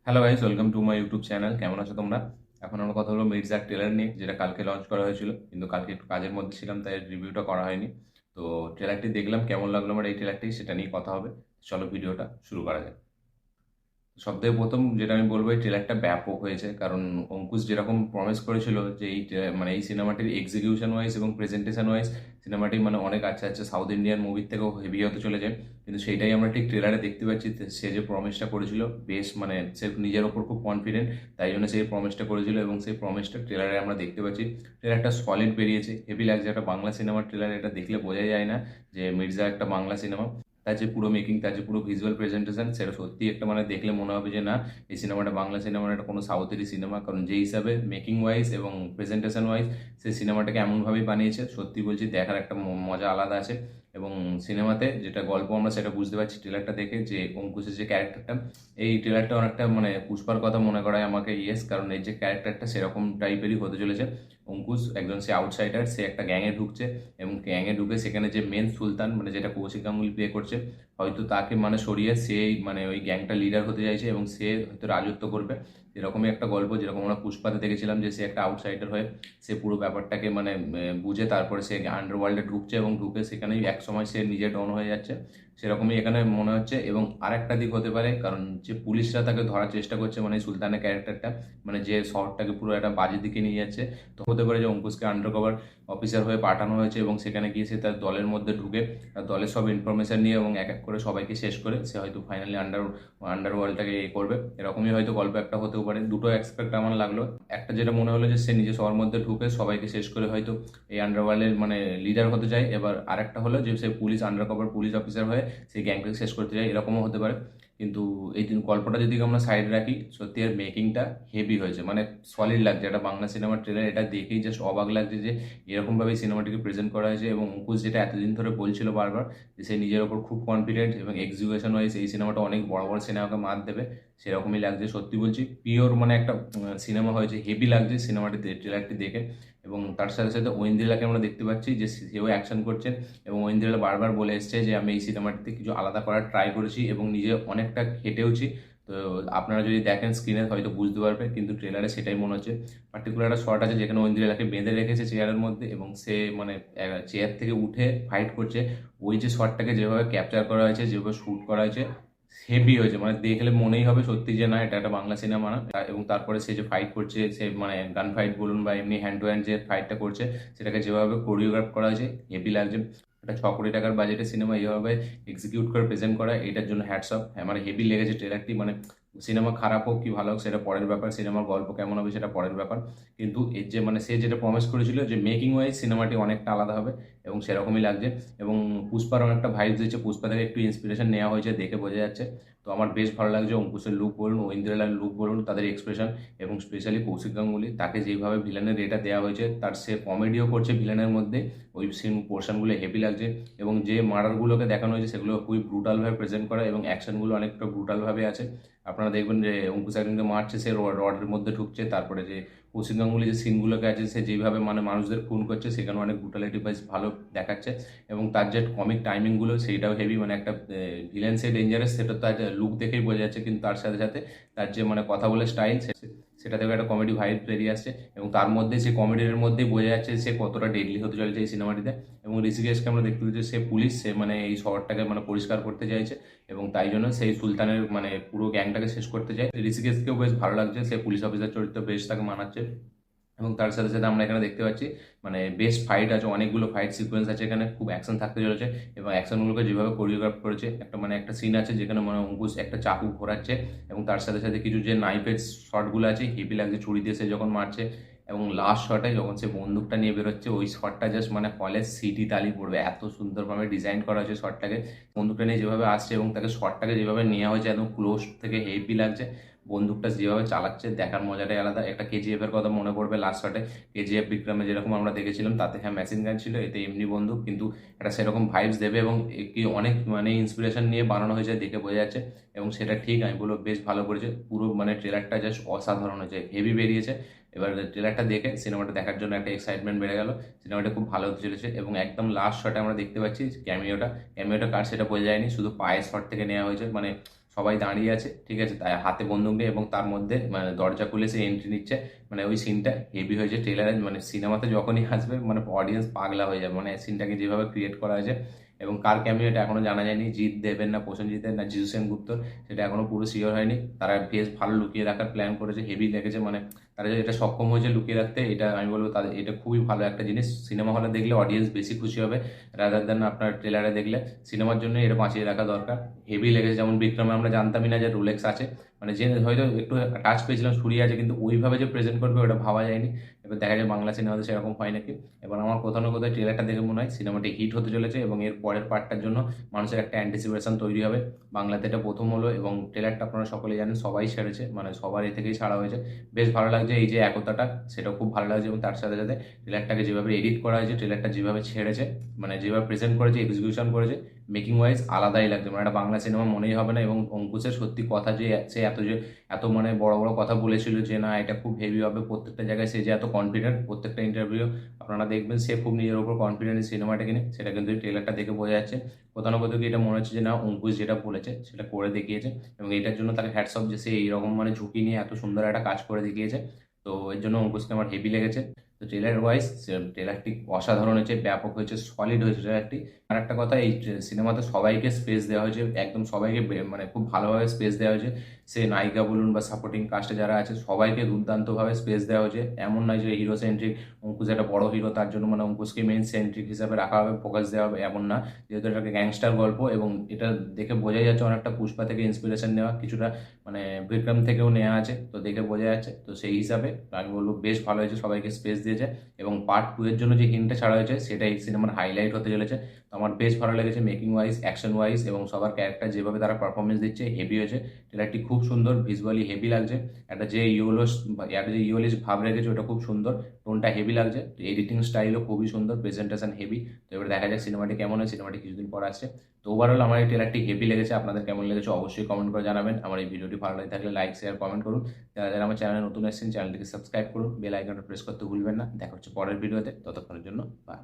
Hello guys, welcome to my YouTube channel. কেমন আছো তোমরা? এখন আমরা কথা হলো মির্জার ট্রেলার নিয়ে, যেটা কালকে লঞ্চ করা হয়েছিল, কিন্তু কালকে একটু কাজের মধ্যে ছিলাম, তাই রিভিউটা করা হয়নি। তো ট্রেলারটি দেখলাম, কেমন লাগলো আমার এই ট্রেলারটি, সেটা নিয়ে কথা হবে। চলো ভিডিওটা শুরু করা যাক। সবথেকে প্রথম যেটা আমি বলবো, এই ট্রেলারটা ব্যাপক হয়েছে, কারণ অঙ্কুশ যেরকম প্রমিস করেছিল যে মানে এই সিনেমাটির এক্সিকিউশন ওয়াইজ এবং প্রেজেন্টেশন ওয়াইজ সিনেমাটি মানে অনেক আচ্ছা আচ্ছা সাউথ ইন্ডিয়ান মুভির থেকেও হেভি হতে চলেছে, কিন্তু সেইটাই আমরা ঠিক ট্রেলারে দেখতে পাচ্ছি। সে যে প্রমিসটা করেছিল, বেশ মানে সে নিজের ওপর খুব কনফিডেন্ট, তাই জন্য সেই প্রমিসটা করেছিল এবং সেই প্রমিসটা ট্রেলারে আমরা দেখতে পাচ্ছি। ট্রেলারটা সলিড বেরিয়েছে, হেভি লাগছে। একটা বাংলা সিনেমার ট্রেলার, এটা দেখলে বোঝা যায় না যে মির্জা একটা বাংলা সিনেমা। তার যে পুরো মেকিং, তার যে পুরো ভিজুয়াল প্রেজেন্টেশন, সেটা সত্যি একটা মানে দেখলে মনে হবে যে না, এই সিনেমাটা বাংলা সিনেমা, এটা কোনো সাউথেরই সিনেমা। কারণ যে হিসাবে মেকিং ওয়াইজ এবং প্রেজেন্টেশন ওয়াইজ সেই সিনেমাটাকে এমনভাবেই বানিয়েছে, সত্যি বলছি দেখার একটা মজা আলাদা আছে। এবং সিনেমাতে যেটা গল্প, আমরা সেটা বুঝতে পারছি ট্রেলারটা দেখে, যে অঙ্কুশের যে ক্যারেক্টারটা, এই ট্রেলারটা অনেকটা মানে পুষ্পার কথা মনে করায় আমাকে। ইয়েস, কারণ এই যে ক্যারেক্টারটা সেরকম টাইপেরই হতে চলেছে। অঙ্কুশ একজন সে আউটসাইডার, সে একটা গ্যাংয়ে ঢুকছে এবং গ্যাংয়ে ঢুকে সেখানে যে মেন সুলতান, মানে যেটা কৌশিক গাঙ্গুলি প্লে করছে, হয়তো তাকে মানে সরিয়ে সেই মানে ওই গ্যাংটা লিডার হতে চাইছে এবং সে হয়তো রাজত্ব করবে। এরকমই একটা গল্প, যেরকম আমরা পুষ্পাতে দেখেছিলাম যে সে একটা আউটসাইডার হয়ে সে পুরো ব্যাপারটাকে মানে বুঝে তারপরে সে আন্ডারওয়ার্ল্ডে ঢুকছে এবং ঢুকে সেখানেই এক সময় সে নিজে ডন হয়ে যাচ্ছে। সেরকমই এখানে মনে হচ্ছে। এবং আরেকটা দিক হতে পারে, কারণ যে পুলিশরা তাকে ধরার চেষ্টা করছে, মানে সুলতানের ক্যারেক্টারটা, মানে যে শহরটাকে পুরো একটা বাজে দিকে নিয়ে যাচ্ছে, তো হতে পারে যে অঙ্কুশকে আন্ডার কভার অফিসার হয়ে পাঠানো হয়েছে এবং সেখানে গিয়ে সে তার দলের মধ্যে ঢুকে তার দলের সব ইনফরমেশন নিয়ে এবং এক এক করে সবাইকে শেষ করে সে হয়তো ফাইনালি আন্ডারওয়ার্ল্ডটাকে করবে। এরকমই হয়তো গল্প একটা হতেও পারে। দুটো এক্সপেক্ট আমার লাগলো। একটা যেটা মনে হলো যে সে নিজে সবার মধ্যে ঢুকে সবাইকে শেষ করে হয়তো এই আন্ডারওয়ার্ল্ডের মানে লিডার হতে চায়। এবার আরেকটা হলো যে সে পুলিশ আন্ডারকভার পুলিশ অফিসার হয়ে সেই গ্যাংটাকে শেষ করতে চায়, এরকমও হতে পারে। কিন্তু এই দিন গল্পটা যদি আমরা সাইডে রাখি, সত্যি এর মেকিংটা হেভি হয়েছে, মানে সলিড লাগছে। একটা বাংলা সিনেমার ট্রেলার, এটা দেখেই জাস্ট অবাক লাগছে যে এরকমভাবে সিনেমাটিকে প্রেজেন্ট করা হয়েছে। এবং অঙ্কুশ যেটা এতদিন ধরে বলছিল বারবার, যে সে নিজের ওপর খুব কনফিডেন্ট এবং এক্সিকিউশন ওয়াইজ এই সিনেমাটা অনেক বড় বড় সিনেমাকে মাত দেবে, সেরকমই লাগছে। সত্যি বলছি, পিওর মানে একটা সিনেমা হয়েছে, হেভি লাগছে সিনেমাটি ট্রেলারটি দেখে। এবং তার সাথে সাথে ঐন্দ্রিলাকে আমরা দেখতে পাচ্ছি যে সেও অ্যাকশন করছেন এবং ঐন্দ্রিলা বারবার বলে এসছে যে আমি এই সিনেমাটিতে কিছু আলাদা করার ট্রাই করেছি এবং নিজে অনেকটা খেটেওছি। তো আপনারা যদি দেখেন স্ক্রিনে হয়তো বুঝতে পারবে, কিন্তু ট্রেলারে সেটাই মনে হচ্ছে। পার্টিকুলার একটা শট আছে যেখানে ঐন্দ্রিলাকে বেঁধে রেখেছে চেয়ারের মধ্যে এবং সে মানে চেয়ার থেকে উঠে ফাইট করছে। ওই যে শটটাকে যেভাবে ক্যাপচার করা হয়েছে, যেভাবে শ্যুট করা হয়েছে, হেভি হয়েছে। মানে দেখলে মনেই হবে সত্যি যে না, এটা একটা বাংলা সিনেমা না। এবং তারপরে সে যে ফাইট করছে, সে মানে গান ফাইট বলুন বা এমনি হ্যান্ড টু হ্যান্ড যে ফাইটটা করছে, সেটাকে যেভাবে কোরিওগ্রাফ করা হয়েছে, হেভি লাগছে। একটা 6 কোটি টাকার বাজেটের সিনেমা এইভাবে এক্সিকিউট করে প্রেজেন্ট করা, এটার জন্য হ্যাটস অফ। আমার হেভি লেগেছে ট্রেলারটি। মানে সিনেমা খারাপ হোক কি ভালো হোক সেটা পরের ব্যাপার, সিনেমার গল্প কেমন হবে সেটা পরের ব্যাপার, কিন্তু এর যে মানে সে যেটা প্রমিস করেছিল যে মেকিং ওয়াইজ সিনেমাটি অনেকটা আলাদা হবে, এবং সেরকমই লাগছে। এবং পুষ্পার অনেকটা ভাইব দিচ্ছে, পুষ্পা থেকে একটু ইন্সপিরেশন নেওয়া হয়েছে দেখে বোঝা যাচ্ছে। তো আমার বেশ ভালো লাগছে অঙ্কুশের লুক বলুন, ঐন্দ্রিলার লুক বলুন, তাদের এক্সপ্রেশন, এবং স্পেশালি কৌশিক গাঙ্গুলি, তাকে যেভাবে ভিলেনের এটা দেওয়া হয়েছে, তার সে কমেডিও করছে ভিলেনের মধ্যে, ওই সিন পোর্শনগুলো হেভি লাগছে। এবং যে মার্ডারগুলোকে দেখানো হয়েছে সেগুলো খুবই ব্রুটালভাবে প্রেজেন্ট করা এবং অ্যাকশনগুলো অনেকটা ব্রুটালভাবে আছে। আপনারা দেখবেন যে অঙ্কুশ একজনকে মারছে, সে রডের মধ্যে ঢুকছে, তারপরে যে কৌশিক গাঙ্গুলি যে সিনগুলোকে আছে, সে যেভাবে মানে মানুষদের খুন করছে, সেখানে অনেক ব্রুটালিটি বেশ ভালো দেখাচ্ছে। এবং তার যে কমিক টাইমিংগুলো সেইটাও হেভি, মানে একটা ভিলেন সে ডেঞ্জারাস সেটা তার লুক দেখেই বোঝা যাচ্ছে, কিন্তু তার সাথে সাথে তার যে মানে কথা বলে স্টাইল, সেটা থেকে একটা কমেডি ভাইব বেরিয়ে আসছে। এবং তার মধ্যে সে কমেডির মধ্যেই বোঝা যাচ্ছে সে কতটা ডেডলি হতে চলেছে এই সিনেমাটিতে। এবং ঋষিকেশকে আমরা দেখতে পাচ্ছি, সে পুলিশ, সে মানে এই শহরটাকে মানে পরিষ্কার করতে চাইছে এবং তাই জন্য সেই সুলতানের মানে পুরো গ্যাংটাকে শেষ করতে চায়। ঋষিকেশকেও বেশ ভালো লাগছে, সে পুলিশ অফিসার চরিত্র বেশ তাকে মানাচ্ছে। এবং তার সাথে সাথে আমরা এখানে দেখতে পাচ্ছি মানে বেস্ট ফাইট আছে, অনেকগুলো ফাইট সিকোয়েন্স আছে এখানে, খুব অ্যাকশন থাকতে চলেছে। এবং অ্যাকশনগুলোকে যেভাবে কোরিওগ্রাফ করেছে, একটা মানে একটা সিন আছে যেখানে মানে অঙ্কুশ একটা চাকু ঘোরাচ্ছে এবং তার সাথে সাথে কিছু যে নাইফের শটগুলো আছে হেভি লাগছে, ছুরি দিয়ে সে যখন মারছে। এবং লাস্ট শটে যখন সে বন্দুকটা নিয়ে বেরোচ্ছে, ওই শটটা জাস্ট মানে হলে সিটি তালি পড়বে, এত সুন্দরভাবে ডিজাইন করা হয়েছে শটটাকে। বন্দুকটা নিয়ে যেভাবে আসছে এবং তাকে শটটাকে যেভাবে নেওয়া হয়েছে একদম ক্লোজ থেকে, হেভি লাগছে। বন্দুকটা যেভাবে চালাচ্ছে দেখার মজাটাই আলাদা। একটা কেজিএফ এর কথা মনে পড়বে লাস্ট শটে, কেজিএফ বিক্রমে যেরকম আমরা দেখেছিলাম, তাতে হ্যাঁ মেশিন গান ছিল, এতে এমনি বন্দুক, কিন্তু একটা সেরকম ভাইবস দেবে এবং কি অনেক মানে ইন্সপিরেশন নিয়ে বানানো হয়েছে দেখে বোঝা যাচ্ছে। এবং সেটা ঠিক, আমি বলবো বেশ ভালো করেছে। পুরো মানে ট্রেলারটা জাস্ট অসাধারণ হয়েছে, হেভি বেরিয়েছে। এবার ট্রেলারটা দেখে সিনেমাটা দেখার জন্য একটা এক্সাইটমেন্ট বেড়ে গেল। সিনেমাটা খুব ভালো হতে চলেছে। এবং একদম লাস্ট শটে আমরা দেখতে পাচ্ছি ক্যামিওটা কার সেটা বোঝা যায়নি, শুধু পায়ের শট থেকে নেওয়া হয়েছে। মানে সবাই দাঁড়িয়ে আছে, ঠিক আছে, তাই হাতে বন্দুক নিয়ে, এবং তার মধ্যে মানে দরজা খুলে সে এন্ট্রি নিচ্ছে। মানে ওই সিনটা হেভি হয়েছে ট্রেলারে, মানে সিনেমাতে যখনই আসবে মানে অডিয়েন্স পাগলা হয়ে যাবে, মানে সিনটাকে যেভাবে ক্রিয়েট করা হয়েছে। এবং কার ক্যামিও এটা এখনো জানা যায়নি, জিৎ দেবেন না প্রসেনজিতের না জিজু সেনগুপ্তর, সেটা এখনো পুরো শিওর হয়নি। তারা বেশ ভালো লুকিয়ে রাখার প্ল্যান করেছে, হেভি লেগেছে, মানে তারা যে এটা সক্ষম হয়েছে লুকিয়ে রাখতে, এটা আমি বলবো তাদের এটা খুবই ভালো একটা জিনিস। সিনেমা হলে দেখলে অডিয়েন্স বেশি খুশি হবে রাদার দেন আপনার ট্রেলারে দেখলে। সিনেমার জন্য এটা বাঁচিয়ে রাখা দরকার। হেভি লেগেছে, যেমন বিক্রমে আমরা জানতামই না যে রোলেক্স আছে, মানে যে হয়তো একটু টাচ পেয়েছিলাম ছুরি আছে, কিন্তু ওইভাবে যে প্রেজেন্ট করবে ওটা ভাবা যায়নি। এবার দেখা যায় বাংলা সিনেমাতে সেরকম হয় নাকি। এবার আমার কোথাও না কোথাও ট্রেলারটা দেখে মনে হয় সিনেমাটি হিট হতে চলেছে, এবং এর পরের পার্টটার জন্য মানুষের একটা অ্যান্টিসিপেশন তৈরি হবে। বাংলাতে এটা প্রথম হলো, এবং ট্রেলারটা আপনারা সকলেই জানেন সবাই ছেড়েছে, মানে সবার এ থেকেই ছাড়া হয়েছে। বেশ ভালো লাগছে এই যে একতাটা, সেটাও খুব ভালো লাগছে, এবং তার সাথে সাথে ট্রেলারটাকে যেভাবে এডিট করা হয়েছে, ট্রেলারটা যেভাবে ছেড়েছে, মানে যেভাবে প্রেজেন্ট করেছে, এক্সিকিউশন করেছে, মেকিং ওয়াইজ আলাদাই লাগছে, মানে একটা বাংলা সিনেমা মনেই হবে না। এবং অঙ্কুশের সত্যি কথা যে সে এত মানে বড় বড় কথা বলেছিল যে না এটা খুব হেভি হবে, প্রত্যেকটা জায়গায় সে যে এত কনফিডেন্ট, প্রত্যেকটা ইন্টারভিউ আপনারা দেখবেন সে খুব নিজের উপর কনফিডেন্ট সিনেমাটাকে নিয়ে, সেটা কিন্তু ট্রেলারটা দেখে বোঝা যাচ্ছে। কোথাও না কোথাও কি এটা মনে হচ্ছে যে না অঙ্কুশ যেটা বলেছে সেটা করে দেখিয়েছে, এবং এটার জন্য তাকে হ্যাটস অফ যে সে এইরকম মানে ঝুঁকি নিয়ে এত সুন্দর একটা কাজ করে দেখিয়েছে। তো এর জন্য অঙ্কুশকে আমার হেভি লেগেছে। তো ট্রেলার ওয়াইজ ট্রেলারটি অসাধারণ হয়েছে, ব্যাপক হয়েছে, সলিড হয়েছে ট্রেলারটি। আর একটা কথা, এই সিনেমাতে সবাইকে স্পেস দেওয়া হয়েছে, একদম সবাইকে মানে খুব ভালোভাবে স্পেস দেওয়া হয়েছে। সে নায়িকা বলুন বা সাপোর্টিং কাস্টে যারা আছে সবাইকে দুর্দান্তভাবে স্পেস দেওয়া হয়েছে। এমন নয় যে হিরো সেন্ট্রিক, অঙ্কুশ একটা বড় হিরো তার জন্য মানে অঙ্কুশকে মেইন সেন্ট্রিক হিসাবে রাখা হবে, ফোকাস দেওয়া হবে, এমন না। যেহেতু এটা একটা গ্যাংস্টার গল্প, এবং এটা দেখে বোঝাই যাচ্ছে অনেকটা পুষ্পা থেকে ইন্সপিরেশন নেওয়া, কিছুটা মানে বিক্রম থেকেও নেওয়া আছে, তো দেখে বোঝা যাচ্ছে। তো সেই হিসাবে আমি বলবো বেশ ভালো হয়েছে, সবাইকে স্পেস দিয়েছে। এবং পার্ট 2 এর জন্য যে হিন্টটা ছাড়া হয়েছে সেটা এই সিনেমার হাইলাইট হতে চলেছে। তো আমার বেশ ভালো লেগেছে মেকিং ওয়াইজ, অ্যাকশন ওয়াইজ, এবং সবার ক্যারেক্টার যেভাবে তারা পারফরমেন্স দিচ্ছে হেভি হয়েছে। ট্রেলারটি খুব সুন্দর, ভিজুয়ালি হেভি লাগছে। একটা যে ইয়োলিশ ভাব রেখেছে ওটা খুব সুন্দর, টোনটা হেভি লাগছে। এডিটিং স্টাইলও খুবই সুন্দর, প্রেজেন্টেশন হেভি। তো এবার দেখা যাক সিনেমাটি কেমন হয়, সিনেমাটি কিছুদিন পর আসছে। তো ওভারঅল আমার এই ট্রেলারটি হেভি লেগেছে। আপনাদের কেমন লেগেছে অবশ্যই কমেন্ট করে জানাবেন। আমার এই ভিডিওটি ভালো লাগে থাকলে লাইক শেয়ার কমেন্ট করুন। যারা যারা আমার চ্যানেলে নতুন এসেছেন চ্যানেলটিকে সাবস্ক্রাইব করুন, বেল আইকনটা প্রেস করতে ভুলবেন না। দেখা হচ্ছে পরের ভিডিওতে, ততক্ষণের জন্য বাই।